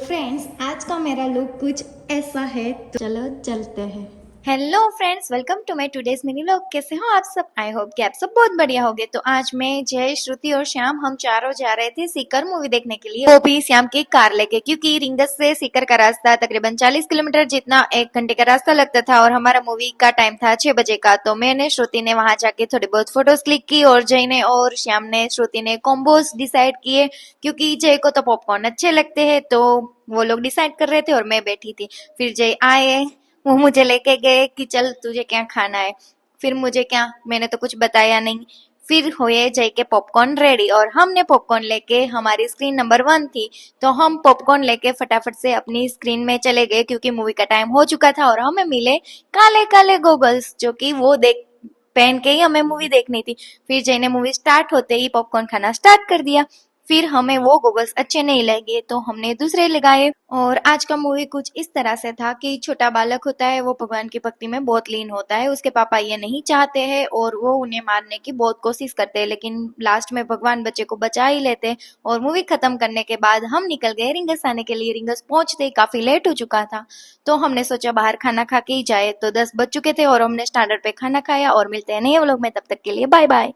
Friends, आज का मेरा लुक कुछ ऐसा है, तो चलो चलते हैं। Hello friends, welcome to my today's mini vlog. कैसे हो आप सब? आई होप कि आप सब बहुत बढ़िया होगे। तो आज मैं, जय, श्रुति और श्याम हम चारों जा रहे थे सीकर मूवी देखने के लिए, वो भी श्याम की कार लेके, क्योंकि रिंगस से सीकर का रास्ता तकरीबन 40 किलोमीटर जितना 1 घंटे का रास्ता लगता था और हमारा मूवी का टाइम था 6 बजे का। तो मैंने, श्रुति ने वहां जाके थोड़ी बहुत फोटोज क्लिक की और जय ने और श्याम ने, श्रुति ने कॉम्बोज डिसाइड किए, क्योंकि जय को तो पॉपकॉर्न अच्छे लगते हैं। तो वो लोग डिसाइड कर रहे थे और मैं बैठी थी। फिर जय आए, वो मुझे लेके गए कि चल तुझे क्या खाना है। फिर मुझे क्या, मैंने तो कुछ बताया नहीं। फिर हुए जय के पॉपकॉर्न रेडी और हमने पॉपकॉर्न लेके, हमारी स्क्रीन नंबर 1 थी, तो हम पॉपकॉर्न लेके फटाफट से अपनी स्क्रीन में चले गए, क्योंकि मूवी का टाइम हो चुका था। और हमें मिले काले काले गोगल्स, जो कि वो देख पहन के ही हमें मूवी देखनी थी। फिर जय ने मूवी स्टार्ट होते ही पॉपकॉर्न खाना स्टार्ट कर दिया। फिर हमें वो गोगल्स अच्छे नहीं लगे तो हमने दूसरे लगाए। और आज का मूवी कुछ इस तरह से था कि छोटा बालक होता है, वो भगवान की भक्ति में बहुत लीन होता है। उसके पापा ये नहीं चाहते हैं और वो उन्हें मारने की बहुत कोशिश करते हैं, लेकिन लास्ट में भगवान बच्चे को बचा ही लेते हैं। और मूवी खत्म करने के बाद हम निकल गए रिंगस आने के लिए। रिंगस पहुंचते ही काफी लेट हो चुका था, तो हमने सोचा बाहर खाना खा के ही जाए। तो 10 बज चुके थे और हमने स्टैंडर्ड पे खाना खाया। और मिलते हैं नए व्लॉग में, तब तक के लिए बाय बाय।